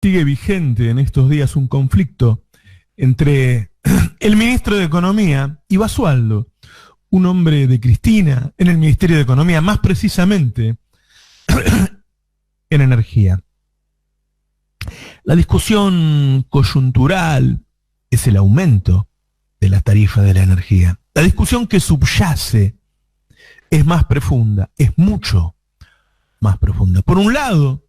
Sigue vigente en estos días un conflicto entre el ministro de Economía y Basualdo, un hombre de Cristina en el Ministerio de Economía, más precisamente en energía. La discusión coyuntural es el aumento de la tarifa de la energía. La discusión que subyace es más profunda, es mucho más profunda. Por un lado,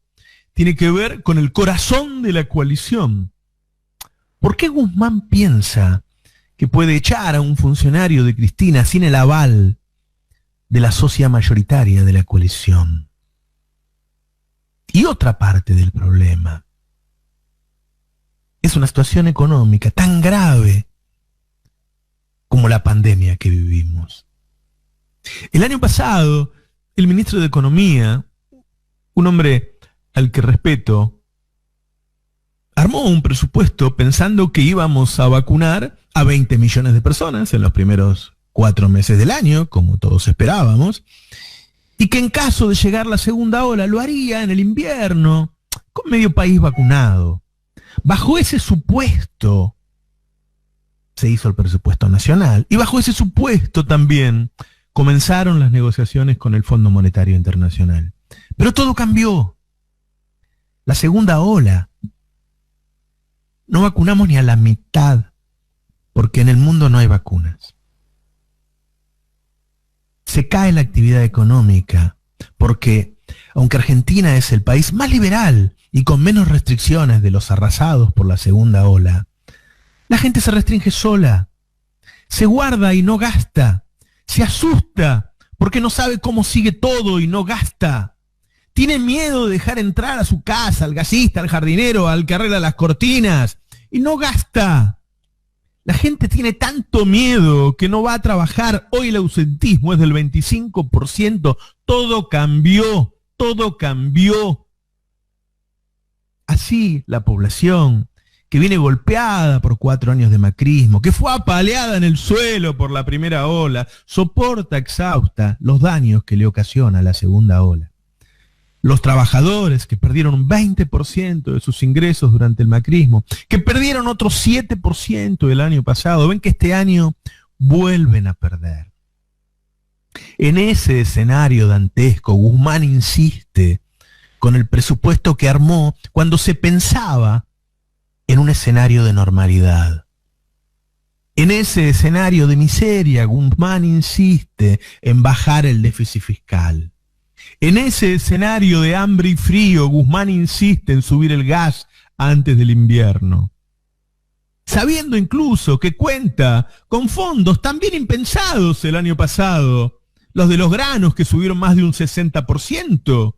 tiene que ver con el corazón de la coalición. ¿Por qué Guzmán piensa que puede echar a un funcionario de Cristina sin el aval de la socia mayoritaria de la coalición? Y otra parte del problema es una situación económica tan grave como la pandemia que vivimos. El año pasado, el ministro de Economía, un hombre al que respeto, armó un presupuesto pensando que íbamos a vacunar a 20 millones de personas en los primeros 4 meses del año, como todos esperábamos, y que en caso de llegar la segunda ola lo haría en el invierno, con medio país vacunado. Bajo ese supuesto se hizo el presupuesto nacional, y bajo ese supuesto también comenzaron las negociaciones con el Fondo Monetario Internacional. Pero todo cambió. La segunda ola, no vacunamos ni a la mitad, porque en el mundo no hay vacunas. Se cae la actividad económica, porque aunque Argentina es el país más liberal y con menos restricciones de los arrasados por la segunda ola, la gente se restringe sola, se guarda y no gasta, se asusta porque no sabe cómo sigue todo y no gasta. Tiene miedo de dejar entrar a su casa al gasista, al jardinero, al que arregla las cortinas, y no gasta. La gente tiene tanto miedo que no va a trabajar. Hoy el ausentismo es del 25%. Todo cambió, todo cambió. Así la población, que viene golpeada por 4 años de macrismo, que fue apaleada en el suelo por la primera ola, soporta exhausta los daños que le ocasiona la segunda ola. Los trabajadores que perdieron un 20% de sus ingresos durante el macrismo, que perdieron otro 7% el año pasado, ven que este año vuelven a perder. En ese escenario dantesco, Guzmán insiste con el presupuesto que armó cuando se pensaba en un escenario de normalidad. En ese escenario de miseria, Guzmán insiste en bajar el déficit fiscal. En ese escenario de hambre y frío, Guzmán insiste en subir el gas antes del invierno. Sabiendo incluso que cuenta con fondos también impensados el año pasado, los de los granos que subieron más de un 60%,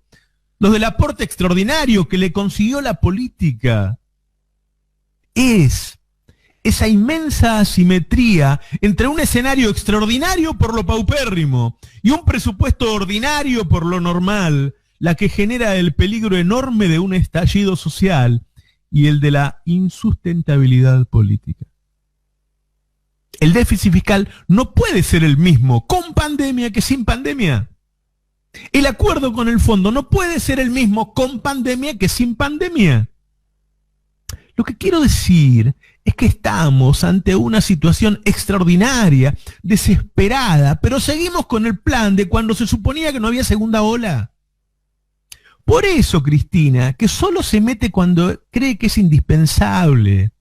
los del aporte extraordinario que le consiguió la política. Es esa inmensa asimetría entre un escenario extraordinario por lo paupérrimo y un presupuesto ordinario por lo normal, la que genera el peligro enorme de un estallido social y el de la insustentabilidad política. El déficit fiscal no puede ser el mismo con pandemia que sin pandemia. El acuerdo con el fondo no puede ser el mismo con pandemia que sin pandemia. Lo que quiero decir es que estamos ante una situación extraordinaria, desesperada, pero seguimos con el plan de cuando se suponía que no había segunda ola. Por eso, Cristina, que solo se mete cuando cree que es indispensable,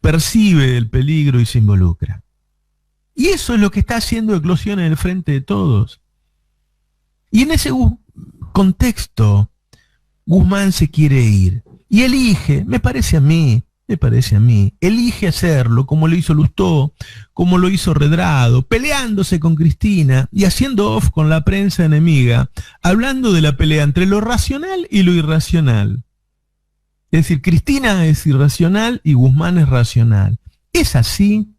percibe el peligro y se involucra. Y eso es lo que está haciendo eclosión en el frente de todos. Y en ese contexto, Guzmán se quiere ir. Y elige, me parece a mí, elige hacerlo como lo hizo Lustó, como lo hizo Redrado, peleándose con Cristina y haciendo off con la prensa enemiga, hablando de la pelea entre lo racional y lo irracional. Es decir, Cristina es irracional y Guzmán es racional. ¿Es así?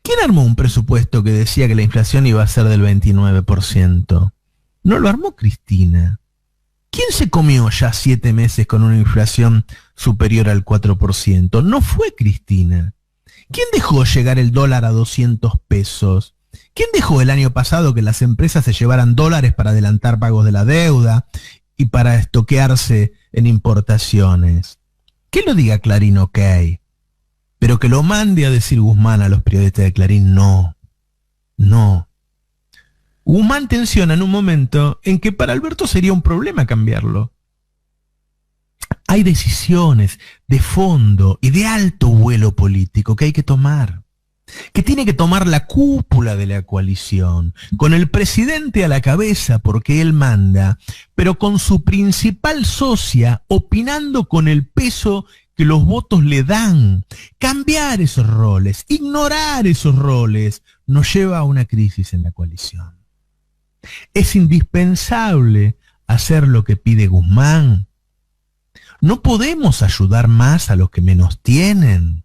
¿Quién armó un presupuesto que decía que la inflación iba a ser del 29%? No lo armó Cristina. ¿Quién se comió ya 7 meses con una inflación superior al 4%? No fue Cristina. ¿Quién dejó llegar el dólar a 200 pesos? ¿Quién dejó el año pasado que las empresas se llevaran dólares para adelantar pagos de la deuda y para estoquearse en importaciones. Que lo diga Clarín, ok, pero que lo mande a decir Guzmán a los periodistas de Clarín, no. Guzmán tensiona en un momento en que para Alberto sería un problema cambiarlo. Hay decisiones de fondo y de alto vuelo político que hay que tomar, que tiene que tomar la cúpula de la coalición, con el presidente a la cabeza porque él manda, pero con su principal socia opinando con el peso que los votos le dan. Cambiar esos roles, ignorar esos roles, nos lleva a una crisis en la coalición. Es indispensable hacer lo que pide Guzmán. No podemos ayudar más a los que menos tienen.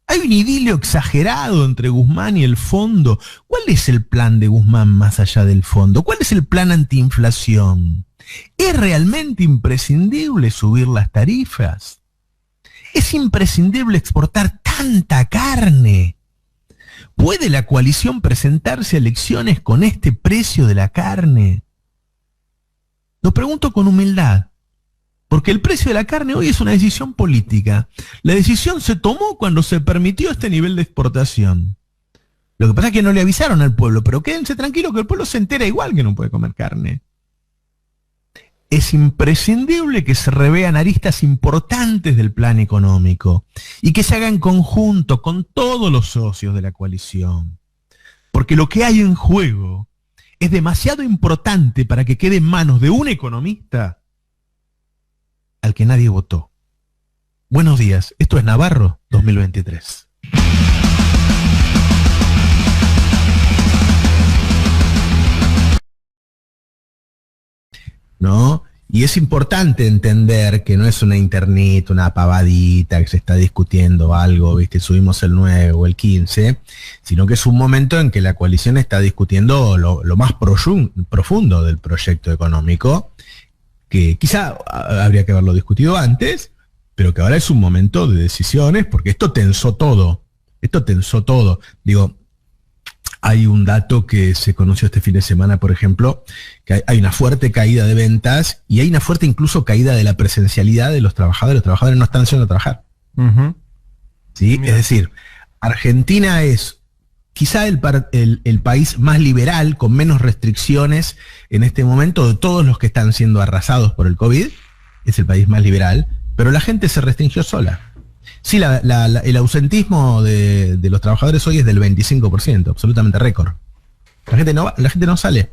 Hay un idilio exagerado entre Guzmán y el fondo. ¿Cuál es el plan de Guzmán más allá del fondo? ¿Cuál es el plan antiinflación? ¿Es realmente imprescindible subir las tarifas? ¿Es imprescindible exportar tanta carne? ¿Puede la coalición presentarse a elecciones con este precio de la carne? Lo pregunto con humildad. Porque el precio de la carne hoy es una decisión política. La decisión se tomó cuando se permitió este nivel de exportación. Lo que pasa es que no le avisaron al pueblo, pero quédense tranquilos que el pueblo se entera igual que no puede comer carne. Es imprescindible que se revean aristas importantes del plan económico y que se haga en conjunto con todos los socios de la coalición. Porque lo que hay en juego es demasiado importante para que quede en manos de un economista al que nadie votó. Buenos días, esto es Navarro 2023. ¿No? Y es importante entender que no es una internet, una pavadita, que se está discutiendo algo, ¿viste? Subimos el 9 o el 15, sino que es un momento en que la coalición está discutiendo lo más profundo del proyecto económico, que quizá habría que haberlo discutido antes, pero que ahora es un momento de decisiones, porque esto tensó todo. Digo, hay un dato que se conoció este fin de semana, por ejemplo, que hay una fuerte caída de ventas y hay una fuerte incluso caída de la presencialidad de los trabajadores. Los trabajadores no están yendo a trabajar. ¿Sí? Es decir, Argentina es quizá el país más liberal, con menos restricciones en este momento de todos los que están siendo arrasados por el COVID. Es el país más liberal, pero la gente se restringió sola. Sí, el ausentismo de los trabajadores hoy es del 25%, absolutamente récord. La gente no sale.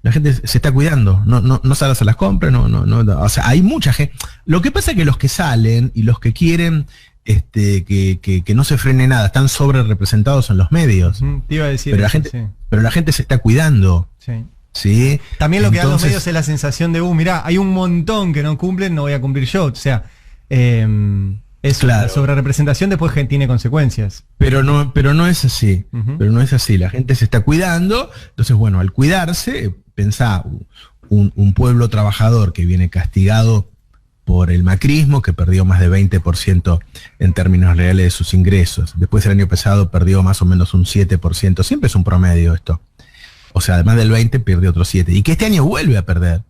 La gente se está cuidando, no sale a hacer las compras, o sea, hay mucha gente. Lo que pasa es que los que salen y los que quieren que no se frene nada, están sobre representados en los medios. Te iba a decir pero, eso, pero la gente se está cuidando. Sí. ¿Sí? También lo que dan los medios es la sensación de, mirá, hay un montón que no cumplen, no voy a cumplir yo. O sea, la sobrerepresentación después tiene consecuencias. Pero no es así. Pero no es así. La gente se está cuidando. Entonces, bueno, al cuidarse, pensá, un pueblo trabajador que viene castigado por el macrismo, que perdió más de 20% en términos reales de sus ingresos. Después el año pasado perdió más o menos un 7%. Siempre es un promedio esto. O sea, además del 20, pierde otro 7. Y que este año vuelve a perder.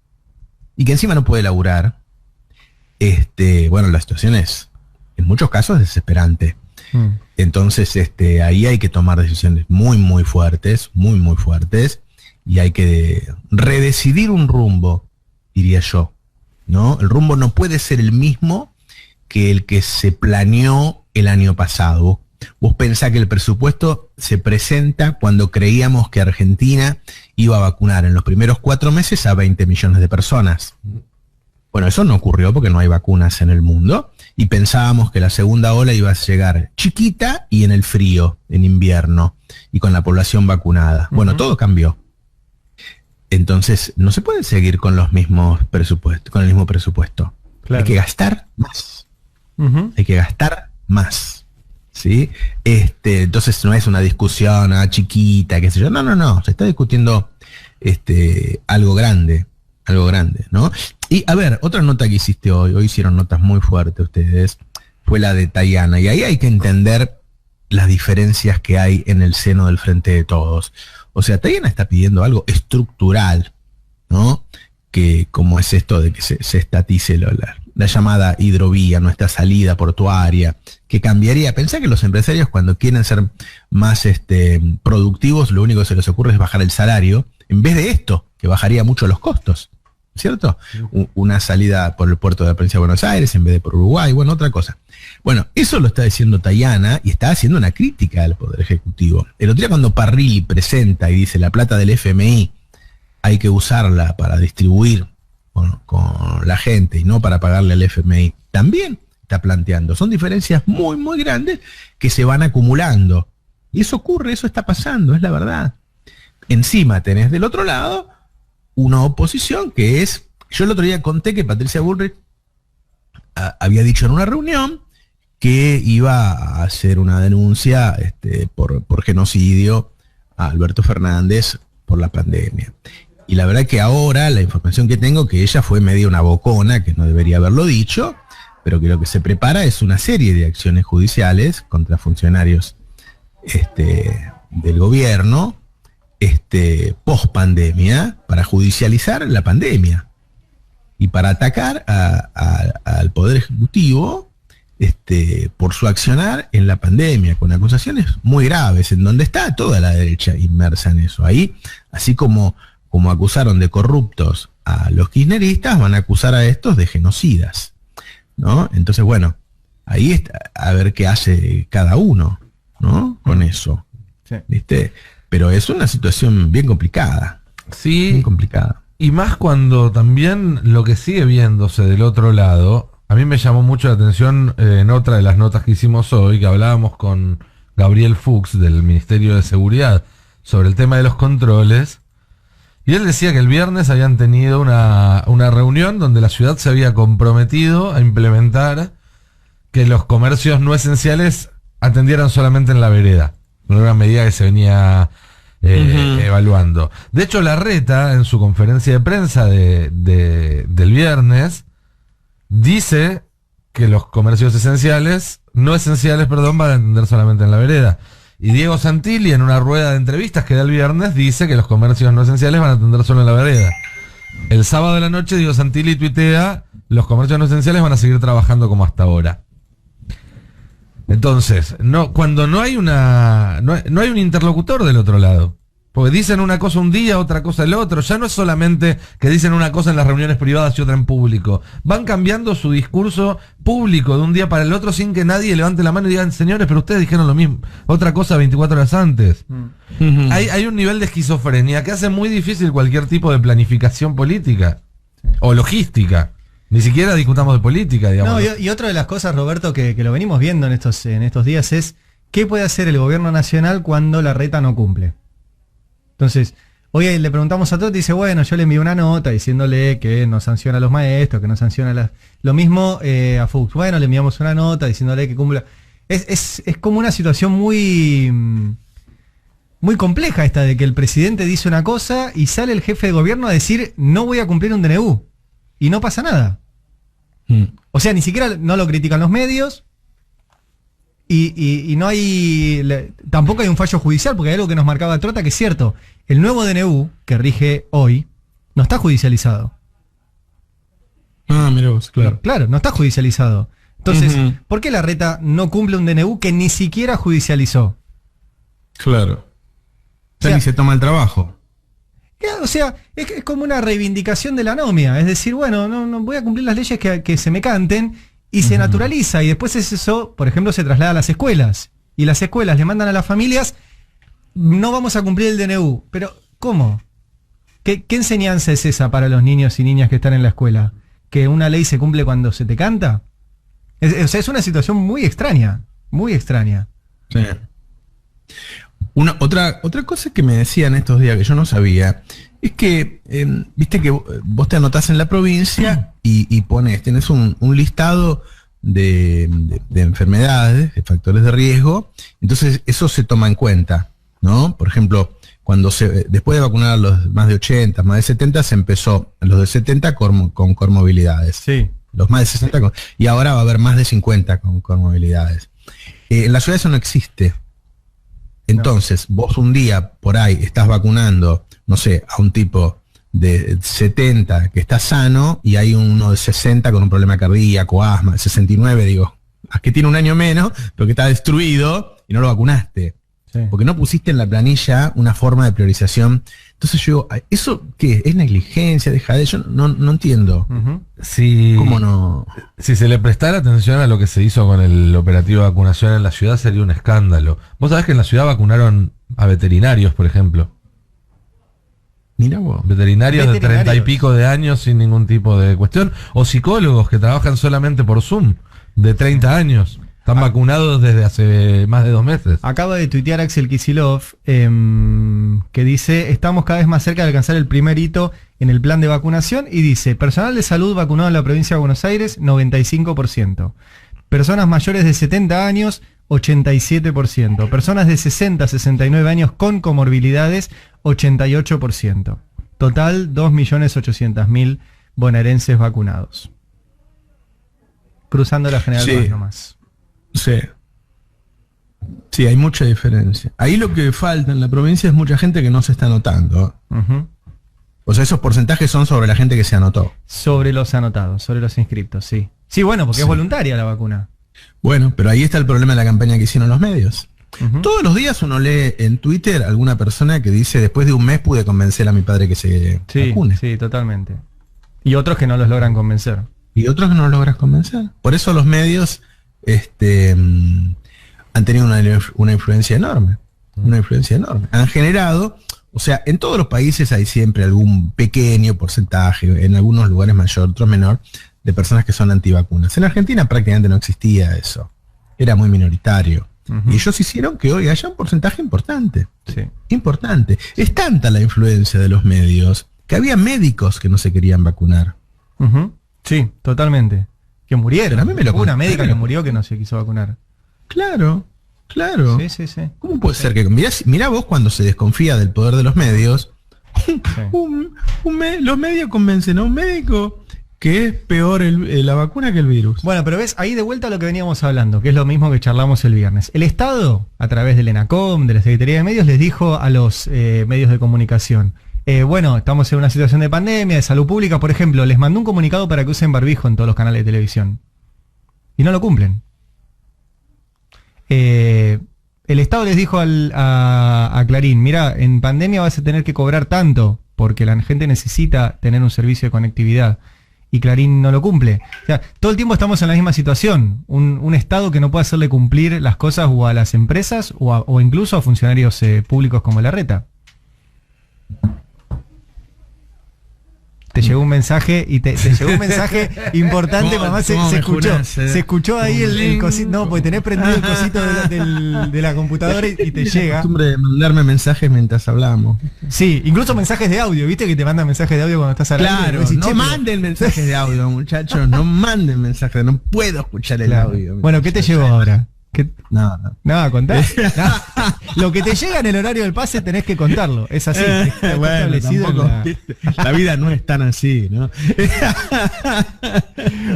Y que encima no puede laburar. Bueno, la situación es, en muchos casos, desesperante. Entonces, ahí hay que tomar decisiones muy, muy fuertes, y hay que redecidir un rumbo, diría yo, ¿no? El rumbo no puede ser el mismo que el que se planeó el año pasado. Vos pensás que el presupuesto se presenta cuando creíamos que Argentina iba a vacunar en los primeros 4 meses a 20 millones de personas. Bueno, eso no ocurrió porque no hay vacunas en el mundo y pensábamos que la segunda ola iba a llegar chiquita y en el frío, en invierno, y con la población vacunada. Bueno, todo cambió. Entonces, no se puede seguir con los mismos presupuestos, con el mismo presupuesto. Claro. Hay que gastar más. Hay que gastar más. ¿Sí? Entonces no es una discusión chiquita, qué sé yo. No. Se está discutiendo algo grande, ¿no? Y a ver, otra nota que hiciste hoy hicieron notas muy fuertes ustedes, fue la de Tayana. Y ahí hay que entender las diferencias que hay en el seno del Frente de Todos. O sea, Tayana está pidiendo algo estructural, ¿no? cómo es esto de que se estatice la llamada hidrovía, nuestra salida portuaria, que cambiaría. Pensá que los empresarios, cuando quieren ser más productivos, lo único que se les ocurre es bajar el salario, en vez de esto, que bajaría mucho los costos, ¿cierto? Una salida por el puerto de la provincia de Buenos Aires en vez de por Uruguay, bueno, otra cosa. Bueno, eso lo está diciendo Tayana y está haciendo una crítica al Poder Ejecutivo. El otro día cuando Parrilli presenta y dice la plata del FMI hay que usarla para distribuir con la gente y no para pagarle al FMI, también está planteando. Son diferencias muy, muy grandes que se van acumulando. Y eso ocurre, eso está pasando, es la verdad. Encima tenés del otro lado una oposición que es... Yo el otro día conté que Patricia Bullrich había dicho en una reunión que iba a hacer una denuncia por genocidio a Alberto Fernández por la pandemia. Y la verdad que ahora la información que tengo, que ella fue medio una bocona, que no debería haberlo dicho, pero que lo que se prepara es una serie de acciones judiciales contra funcionarios del gobierno post pandemia para judicializar la pandemia y para atacar al Poder Ejecutivo por su accionar en la pandemia, con acusaciones muy graves, en donde está toda la derecha inmersa en eso. Ahí, así como acusaron de corruptos a los kirchneristas, van a acusar a estos de genocidas, ¿no? Entonces, bueno, ahí está, a ver qué hace cada uno, ¿no? Con eso, sí. ¿Viste? Pero es una situación bien complicada. Sí. Bien complicada. Y más cuando también lo que sigue viéndose del otro lado, a mí me llamó mucho la atención en otra de las notas que hicimos hoy, que hablábamos con Gabriel Fuchs del Ministerio de Seguridad sobre el tema de los controles. Y él decía que el viernes habían tenido una reunión donde la ciudad se había comprometido a implementar que los comercios no esenciales atendieran solamente en la vereda. Una medida que se venía evaluando. De hecho, Larreta, en su conferencia de prensa del viernes, dice que los comercios no esenciales, van a atender solamente en la vereda. Y Diego Santilli, en una rueda de entrevistas que da el viernes, dice que los comercios no esenciales van a atender solo en la vereda. El sábado de la noche, Diego Santilli tuitea: los comercios no esenciales van a seguir trabajando como hasta ahora. Entonces, cuando no hay un interlocutor del otro lado, porque dicen una cosa un día, otra cosa el otro, ya no es solamente que dicen una cosa en las reuniones privadas y otra en público, van cambiando su discurso público de un día para el otro sin que nadie levante la mano y digan: señores, pero ustedes dijeron lo mismo, otra cosa 24 horas antes. Hay un nivel de esquizofrenia que hace muy difícil cualquier tipo de planificación política o logística. Ni siquiera discutamos de política, digamos. No, y otra de las cosas, Roberto, que lo venimos viendo en estos días es ¿qué puede hacer el gobierno nacional cuando Larreta no cumple? Entonces, hoy le preguntamos a Totti y dice: bueno, yo le envié una nota diciéndole que no sanciona a los maestros, que no sanciona Lo mismo a Fuchs. Bueno, le enviamos una nota diciéndole que cumpla. Es como una situación muy, muy compleja esta de que el presidente dice una cosa y sale el jefe de gobierno a decir: no voy a cumplir un DNU. Y no pasa nada. O sea, ni siquiera no lo critican los medios y no hay... Tampoco hay un fallo judicial, porque hay algo que nos marcaba Trota, que es cierto. El nuevo DNU, que rige hoy, no está judicializado. Ah, mirá vos, claro. Claro, no está judicializado. Entonces, ¿por qué Larreta no cumple un DNU que ni siquiera judicializó? Claro. O sea, ni se toma el trabajo. O sea, es como una reivindicación de la anomia. Es decir, bueno, no voy a cumplir las leyes que se me canten, y se naturaliza. Y después eso, por ejemplo, se traslada a las escuelas. Y las escuelas le mandan a las familias: no vamos a cumplir el DNU. Pero, ¿cómo? ¿Qué enseñanza es esa para los niños y niñas que están en la escuela? ¿Que una ley se cumple cuando se te canta? O sea, es una situación muy extraña. Muy extraña. Sí. Otra cosa que me decían estos días que yo no sabía es que, viste que vos te anotás en la provincia y tenés un listado de enfermedades, de factores de riesgo, entonces eso se toma en cuenta, ¿no? Por ejemplo, después de vacunar a los más de 80, más de 70, se empezó los de 70 con comorbilidades. Sí. Los más de 60 y ahora va a haber más de 50 con comorbilidades. En la ciudad eso no existe. Entonces, vos un día por ahí estás vacunando, no sé, a un tipo de 70 que está sano y hay uno de 60 con un problema cardíaco, asma, 69, digo, que tiene un año menos, pero que está destruido y no lo vacunaste. Sí. Porque no pusiste en la planilla una forma de priorización. Entonces yo, ¿eso qué? ¿Es negligencia? Yo no entiendo. Si, ¿Cómo no? si se le prestara atención a lo que se hizo con el operativo de vacunación en la ciudad, sería un escándalo. Vos sabés que en la ciudad vacunaron a veterinarios, por ejemplo. Mira vos. Veterinarios de 30 y pico de años sin ningún tipo de cuestión. O psicólogos que trabajan solamente por Zoom, de 30 años. Están vacunados desde hace más de 2 meses. Acaba de tuitear Axel Kicillof, que dice, estamos cada vez más cerca de alcanzar el primer hito en el plan de vacunación, y dice, personal de salud vacunado en la provincia de Buenos Aires, 95%. Personas mayores de 70 años, 87%. Personas de 60 a 69 años con comorbilidades, 88%. Total, 2.800.000 bonaerenses vacunados. Cruzando la General Paz nomás. Sí. Sí, hay mucha diferencia. Ahí lo que falta en la provincia es mucha gente que no se está anotando. O sea, esos porcentajes son sobre la gente que se anotó. Sobre los anotados, sobre los inscriptos, sí. Sí, bueno, porque es voluntaria la vacuna. Bueno, pero ahí está el problema de la campaña que hicieron los medios. Todos los días uno lee en Twitter alguna persona que dice, después de un mes pude convencer a mi padre que se vacune. Sí, totalmente. Y otros que no los logran convencer. Y otros que no logras convencer. Por eso los medios han tenido una influencia enorme. Una influencia enorme. Han generado, o sea, en todos los países hay siempre algún pequeño porcentaje, en algunos lugares mayor, otros menor, de personas que son antivacunas. En Argentina prácticamente no existía eso. Era muy minoritario. Y ellos hicieron que hoy haya un porcentaje importante. Sí. Importante. Es tanta la influencia de los medios que había médicos que no se querían vacunar. Sí, totalmente. Que murieron. Pero a mí me lo Hubo una contaron. médica que murió que no se quiso vacunar. Claro, claro. Sí. ¿Cómo puede ser que mirá vos cuando se desconfía del poder de los medios? Los medios convencen a un médico que es peor la vacuna que el virus. Bueno, pero ves, ahí de vuelta a lo que veníamos hablando, que es lo mismo que charlamos el viernes. El Estado, a través del ENACOM, de la Secretaría de Medios, les dijo a los medios de comunicación, bueno, estamos en una situación de pandemia, de salud pública, por ejemplo, les mandó un comunicado para que usen barbijo en todos los canales de televisión. Y no lo cumplen. El Estado les dijo a Clarín, mira, en pandemia vas a tener que cobrar tanto, porque la gente necesita tener un servicio de conectividad. Y Clarín no lo cumple. O sea, todo el tiempo estamos en la misma situación. Un Estado que no puede hacerle cumplir las cosas o a las empresas o incluso a funcionarios públicos como Larreta. Te llegó un mensaje y te llegó un mensaje importante, mamá, se escuchó. Se escuchó ahí el cosito. No, porque tenés prendido el cosito de la computadora y te llega. La costumbre de mandarme mensajes mientras hablamos. Sí, incluso mensajes de audio, ¿viste? Que te mandan mensajes de audio cuando estás hablando. Claro, decís, no manden mensajes de audio, muchachos. No manden mensajes, no puedo escuchar el audio. Bueno, ¿qué te llegó ahora? No. Nada, contá. Lo que te llega en el horario del pase tenés que contarlo. Es así. Está Bueno, establecido la vida no es tan así, ¿no?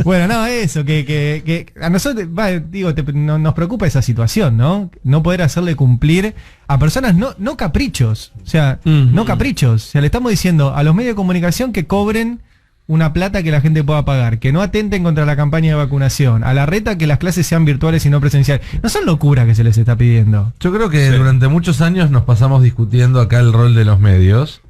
Bueno, no, eso, que a nosotros, nos preocupa esa situación, ¿no? No poder hacerle cumplir a personas, no caprichos. O sea, no caprichos. O sea, le estamos diciendo a los medios de comunicación que cobren una plata que la gente pueda pagar, que no atenten contra la campaña de vacunación, a Larreta que las clases sean virtuales y no presenciales. No son locuras que se les está pidiendo. Yo creo que durante muchos años nos pasamos discutiendo acá el rol de los medios.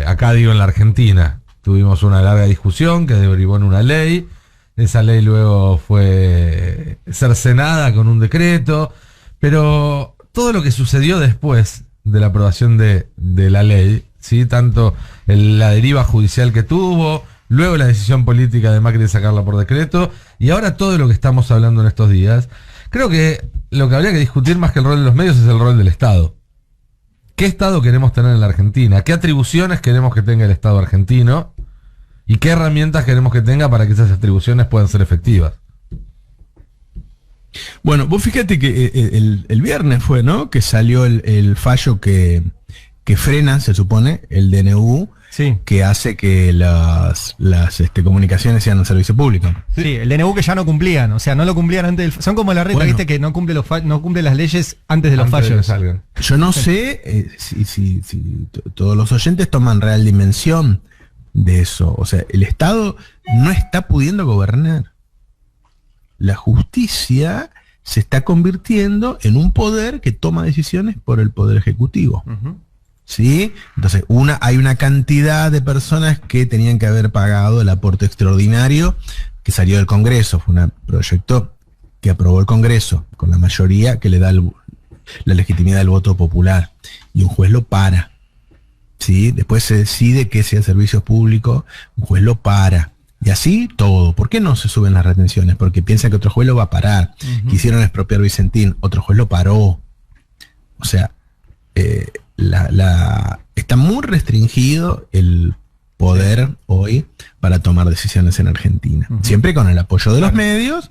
Acá digo en la Argentina. Tuvimos una larga discusión que derivó en una ley. Esa ley luego fue cercenada con un decreto. Pero todo lo que sucedió después de la aprobación de la ley, ¿sí? Tanto la deriva judicial que tuvo, luego la decisión política de Macri de sacarla por decreto, y ahora todo lo que estamos hablando en estos días, creo que lo que habría que discutir más que el rol de los medios es el rol del Estado. ¿Qué Estado queremos tener en la Argentina? ¿Qué atribuciones queremos que tenga el Estado argentino? ¿Y qué herramientas queremos que tenga para que esas atribuciones puedan ser efectivas? Bueno, vos fíjate que el viernes fue, ¿no? Que salió el fallo que frena, se supone, el DNU, sí, que hace que las comunicaciones sean un servicio público. Sí, el DNU que ya no cumplían, o sea, no lo cumplían antes son como la Reta, bueno, ¿viste? Que no cumple no cumple las leyes antes de los fallos. Yo no sé si todos los oyentes toman real dimensión de eso. O sea, el Estado no está pudiendo gobernar. La justicia se está convirtiendo en un poder que toma decisiones por el Poder Ejecutivo. ¿Sí? Entonces, hay una cantidad de personas que tenían que haber pagado el aporte extraordinario que salió del Congreso. Fue un proyecto que aprobó el Congreso con la mayoría que le da la legitimidad del voto popular. Y un juez lo para. ¿Sí? Después se decide que sea servicio público, un juez lo para. Y así todo. ¿Por qué no se suben las retenciones? Porque piensan que otro juez lo va a parar. Quisieron expropiar Vicentín, otro juez lo paró. O sea, está muy restringido el poder hoy para tomar decisiones en Argentina. Siempre con el apoyo de los medios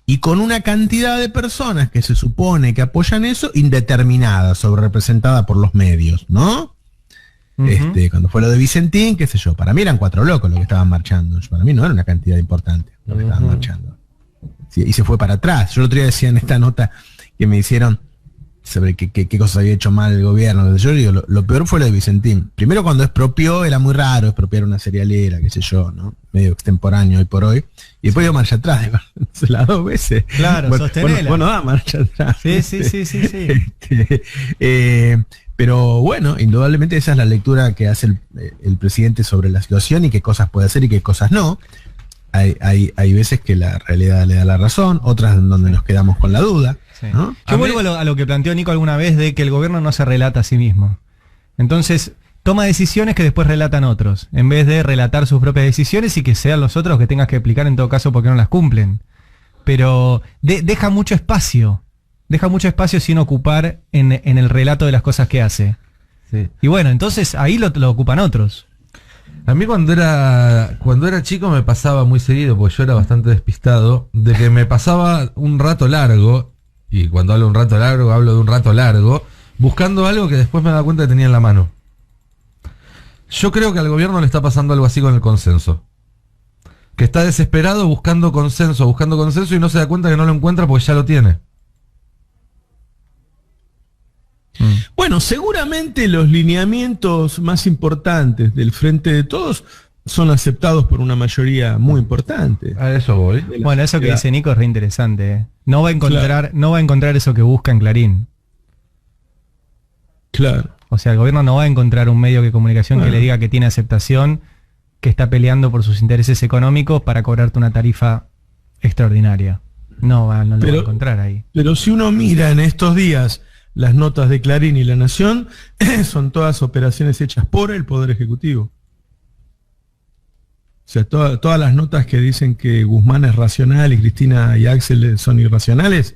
y con una cantidad de personas que se supone que apoyan eso, indeterminada, sobrerepresentada por los medios, ¿no? Cuando fue lo de Vicentín, qué sé yo, para mí eran 4 locos los que estaban marchando. Para mí no era una cantidad importante los que estaban marchando. Sí, y se fue para atrás. Yo el otro día decía en esta nota que me hicieron sobre qué cosas había hecho mal el gobierno. Yo digo, lo peor fue lo de Vicentín. Primero, cuando expropió, era muy raro expropiar una cerealera, qué sé yo, ¿no? Medio extemporáneo hoy por hoy. Y después dio marcha atrás, entonces, las 2 veces. Claro, sostenela. Bueno, da marcha atrás. Sí. Pero bueno, indudablemente esa es la lectura que hace el presidente sobre la situación y qué cosas puede hacer y qué cosas no. Hay veces que la realidad le da la razón, otras en donde nos quedamos con la duda. Sí. ¿No? Yo vuelvo a lo que planteó Nico alguna vez de que el gobierno no se relata a sí mismo. Entonces, toma decisiones que después relatan otros, en vez de relatar sus propias decisiones y que sean los otros que tengas que explicar en todo caso porque no las cumplen. Pero deja mucho espacio sin ocupar en el relato de las cosas que hace. Sí. Y bueno, entonces ahí lo ocupan otros. A mí cuando era chico me pasaba muy seguido, porque yo era bastante despistado, de que me pasaba un rato largo, y cuando hablo de un rato largo, hablo de un rato largo, buscando algo que después me daba cuenta que tenía en la mano. Yo creo que al gobierno le está pasando algo así con el consenso. Que está desesperado buscando consenso y no se da cuenta que no lo encuentra porque ya lo tiene. Bueno, seguramente los lineamientos más importantes del Frente de Todos son aceptados por una mayoría muy importante. A eso voy. Bueno, eso que dice Nico es re interesante. No va a encontrar eso que busca en Clarín. Claro. O sea, el gobierno no va a encontrar un medio de comunicación que le diga que tiene aceptación, que está peleando por sus intereses económicos para cobrarte una tarifa extraordinaria. No lo va a encontrar ahí. Pero si uno mira en estos días las notas de Clarín y La Nación, son todas operaciones hechas por el Poder Ejecutivo. O sea, todas las notas que dicen que Guzmán es racional y Cristina y Axel son irracionales,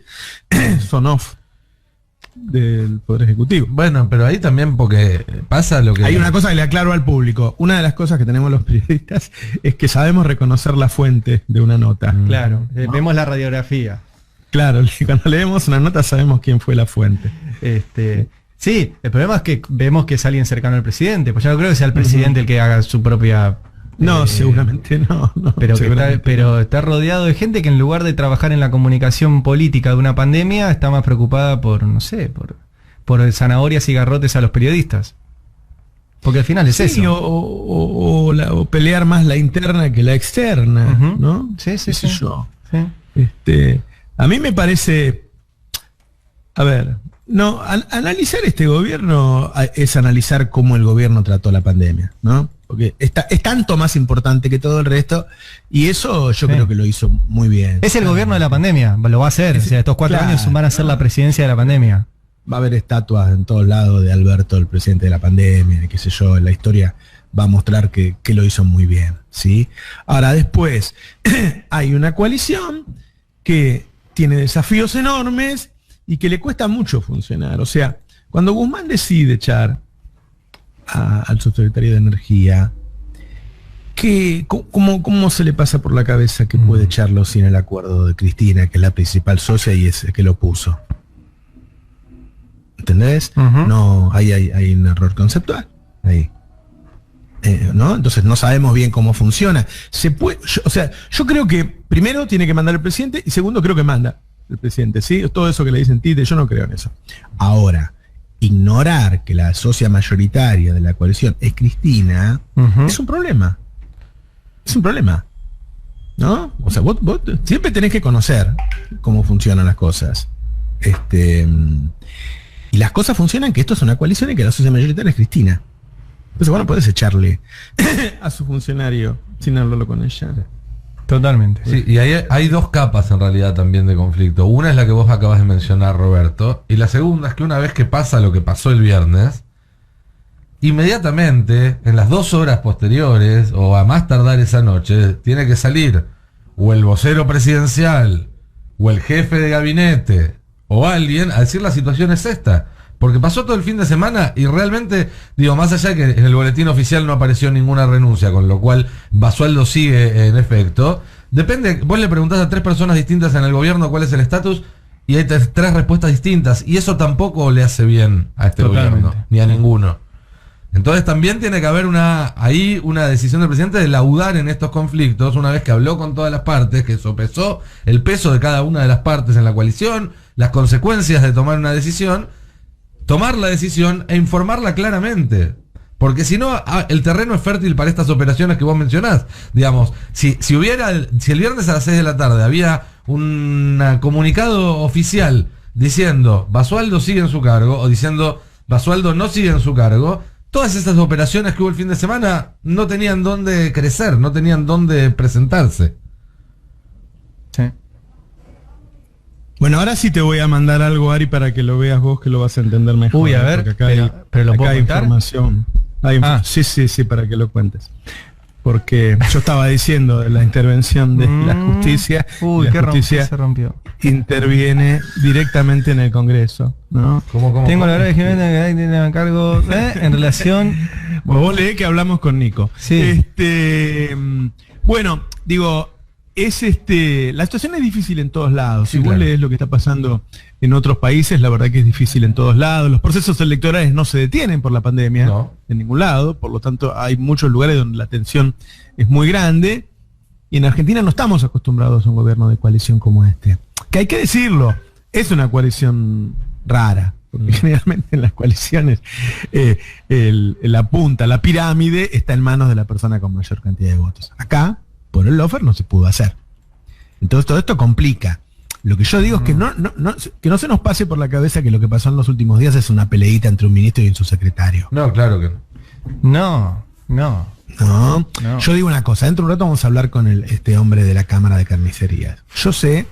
son off del Poder Ejecutivo. Bueno, pero ahí también porque pasa lo que... Hay una cosa que le aclaro al público. Una de las cosas que tenemos los periodistas es que sabemos reconocer la fuente de una nota. Claro, ¿no? Vemos la radiografía. Claro, cuando leemos una nota sabemos quién fue la fuente. Sí, el problema es que vemos que es alguien cercano al presidente, pues yo no creo que sea el presidente el que haga su propia... No, seguramente no. Pero está rodeado de gente que en lugar de trabajar en la comunicación política de una pandemia, está más preocupada por, no sé, por zanahorias y garrotes a los periodistas. Porque al final es eso. O pelear más la interna que la externa, ¿no? Sí. Yo. A mí me parece, analizar este gobierno es analizar cómo el gobierno trató la pandemia, ¿no? Porque es tanto más importante que todo el resto, y eso yo creo que lo hizo muy bien. Es el gobierno de la pandemia, lo va a hacer. O sea, estos 4 años van a ser la presidencia de la pandemia. Va a haber estatuas en todos lados de Alberto, el presidente de la pandemia, qué sé yo, la historia va a mostrar que lo hizo muy bien, ¿sí? Ahora, después, hay una coalición que tiene desafíos enormes y que le cuesta mucho funcionar. O sea, cuando Guzmán decide echar al subsecretario de Energía, ¿cómo se le pasa por la cabeza que puede echarlo sin el acuerdo de Cristina, que es la principal socia y es el que lo puso? ¿Entendés? No, hay un error conceptual ahí. ¿No? Entonces no sabemos bien cómo funciona. Yo creo que primero tiene que mandar el presidente y segundo creo que manda el presidente, ¿sí? Todo eso que le dicen Tite, yo no creo en eso. Ahora, ignorar que la socia mayoritaria de la coalición es Cristina es un problema. Es un problema, ¿no? O sea, vos siempre tenés que conocer cómo funcionan las cosas. Y las cosas funcionan que esto es una coalición y que la socia mayoritaria es Cristina. Entonces, bueno, podés echarle a su funcionario sin hablarlo con ella. Totalmente. Sí, y hay dos capas en realidad también de conflicto. Una es la que vos acabas de mencionar, Roberto, y la segunda es que una vez que pasa lo que pasó el viernes, inmediatamente, en las 2 horas posteriores, o a más tardar esa noche, tiene que salir o el vocero presidencial, o el jefe de gabinete, o alguien a decir la situación es esta. Porque pasó todo el fin de semana y realmente, digo, más allá de que en el boletín oficial no apareció ninguna renuncia, con lo cual Basualdo sigue en efecto, depende, vos le preguntás a 3 personas distintas en el gobierno cuál es el estatus y hay 3 respuestas distintas, y eso tampoco le hace bien a este gobierno, ni a ninguno. Entonces también tiene que haber una decisión del presidente de laudar en estos conflictos, una vez que habló con todas las partes, que sopesó el peso de cada una de las partes en la coalición, las consecuencias de tomar una decisión, tomar la decisión e informarla claramente. Porque si no, el terreno es fértil para estas operaciones que vos mencionás. Digamos, si el viernes a las 6 de la tarde había un comunicado oficial diciendo Basualdo sigue en su cargo, o diciendo Basualdo no sigue en su cargo, todas estas operaciones que hubo el fin de semana no tenían dónde crecer, no tenían dónde presentarse. Sí. Bueno, ahora sí te voy a mandar algo, Ari, para que lo veas vos, que lo vas a entender mejor. Uy, a ver, pero lo puedo hay contar. Información. Sí, para que lo cuentes. Porque yo estaba diciendo de la intervención de la justicia. Uy, la qué justicia se rompió. Interviene directamente en el Congreso, ¿no? ¿Cómo? Tengo la verdad que me a cargo en relación. Bueno, vos leés que hablamos con Nico. Sí. Bueno, digo, la situación es difícil en todos lados. Sí, si vos claro. lees lo que está pasando en otros países, la verdad que es difícil en todos lados. Los procesos electorales no se detienen por la pandemia, No. en ningún lado. Por lo tanto, hay muchos lugares donde la tensión es muy grande. Y en Argentina no estamos acostumbrados a un gobierno de coalición como este. Que hay que decirlo, es una coalición rara. Porque generalmente en las coaliciones la punta, la pirámide, está en manos de la persona con mayor cantidad de votos. Acá, por el lofer, no se pudo hacer. Entonces todo esto complica. Lo que yo digo es que que no se nos pase por la cabeza que lo que pasó en los últimos días es una peleita entre un ministro y su secretario. No, claro que no. No. Yo digo una cosa, dentro de un rato vamos a hablar con este hombre de la Cámara de Carnicerías. Yo sé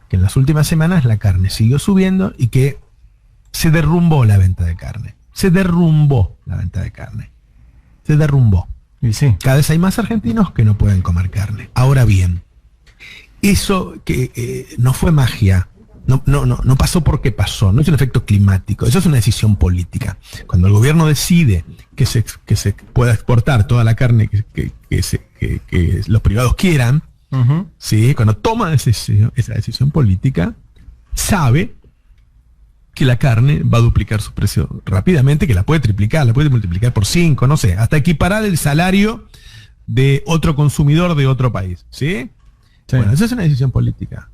que en las últimas semanas la carne siguió subiendo y que se derrumbó la venta de carne. Se derrumbó la venta de carne. Se derrumbó. Y sí. Cada vez hay más argentinos que no pueden comer carne. Ahora bien, eso que no fue magia, no pasó porque pasó, no es un efecto climático, eso es una decisión política. Cuando el gobierno decide que se pueda exportar toda la carne que los privados quieran, ¿sí? Cuando toma esa decisión política, sabe que la carne va a duplicar su precio rápidamente, que la puede triplicar, la puede multiplicar por 5, no sé, hasta equiparar el salario de otro consumidor de otro país, ¿sí? Sí. Bueno, esa es una decisión política.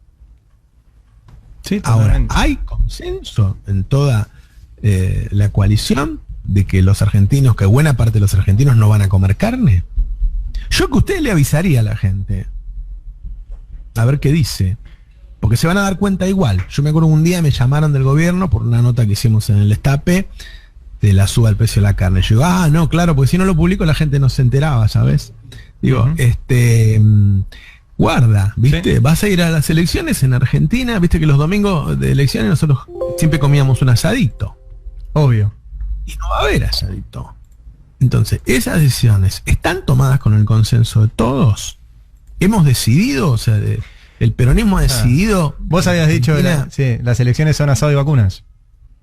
Sí, Ahora, totalmente. hay consenso en toda la coalición de que los argentinos, que buena parte de los argentinos no van a comer carne. Yo que usted le avisaría a la gente, a ver qué dice, porque se van a dar cuenta igual. Yo me acuerdo un día me llamaron del gobierno por una nota que hicimos en el Destape de la suba del precio de la carne. Yo digo, no, claro, porque si no lo publico la gente no se enteraba, ¿sabes? Digo, guarda, ¿viste? Sí. Vas a ir a las elecciones en Argentina, ¿viste? Que los domingos de elecciones nosotros siempre comíamos un asadito. Obvio. Y no va a haber asadito. Entonces, esas decisiones están tomadas con el consenso de todos. Hemos decidido, o sea, el peronismo ha decidido. Vos habías dicho que las elecciones son asado y vacunas.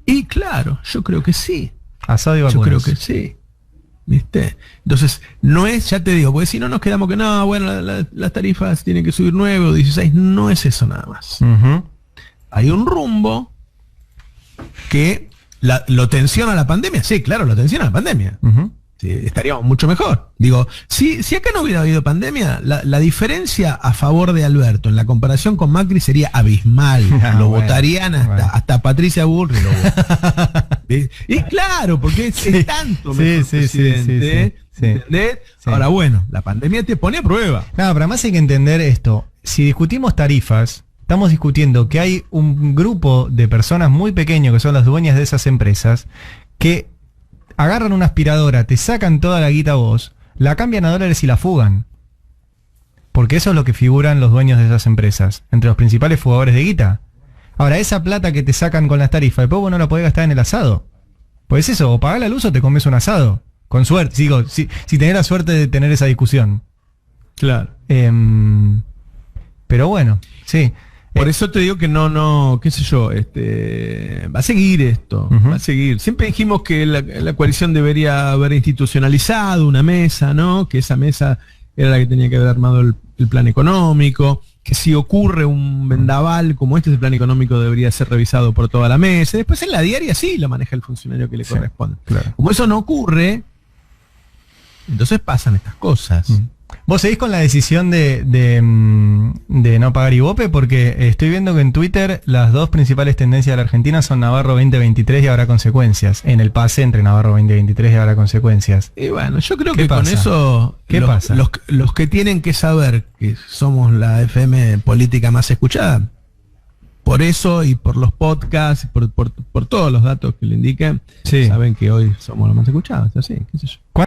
Y claro, yo creo que sí. Asado y vacunas. Yo creo que sí. ¿Viste? Entonces, no es, ya te digo, porque si no nos quedamos que no, bueno, las tarifas tienen que subir 9 o 16, no es eso nada más. Hay un rumbo que lo tensiona la pandemia. Sí, claro, lo tensiona la pandemia. Sí, estaríamos mucho mejor. Digo, si acá no hubiera habido pandemia, la diferencia a favor de Alberto en la comparación con Macri sería abismal. Lo votarían hasta Patricia Bullrich. Y claro, porque es tanto mejor presidente. Sí. ¿Entendés? Sí. Ahora, bueno, la pandemia te pone a prueba. No, pero además hay que entender esto. Si discutimos tarifas, estamos discutiendo que hay un grupo de personas muy pequeño que son las dueñas de esas empresas que agarran una aspiradora, te sacan toda la guita a vos, la cambian a dólares y la fugan. Porque eso es lo que figuran los dueños de esas empresas, entre los principales fugadores de guita. Ahora, esa plata que te sacan con las tarifas, después vos no la podés gastar en el asado. Pues eso, o pagás la luz o te comes un asado. Con suerte, digo, si tenés la suerte de tener esa discusión. Claro. Pero bueno, sí. Por eso te digo que no, qué sé yo, va a seguir esto, va a seguir. Siempre dijimos que la coalición debería haber institucionalizado una mesa, ¿no? Que esa mesa era la que tenía que haber armado el plan económico, que si ocurre un vendaval como este, el plan económico debería ser revisado por toda la mesa. Después en la diaria sí lo maneja el funcionario que le corresponde. Claro. Como eso no ocurre, entonces pasan estas cosas. ¿Vos seguís con la decisión de no pagar IVOPE? Porque estoy viendo que en Twitter las dos principales tendencias de la Argentina son Navarro 2023 y Habrá Consecuencias. En el pase entre Navarro 2023 y Habrá Consecuencias. Y bueno, yo creo ¿Qué que pasa? con eso ¿Qué pasa? Los que tienen que saber que somos la FM política más escuchada, por eso y por los podcasts, por todos los datos que le indican, Sí. saben que hoy somos los más escuchados. Así, qué sé yo.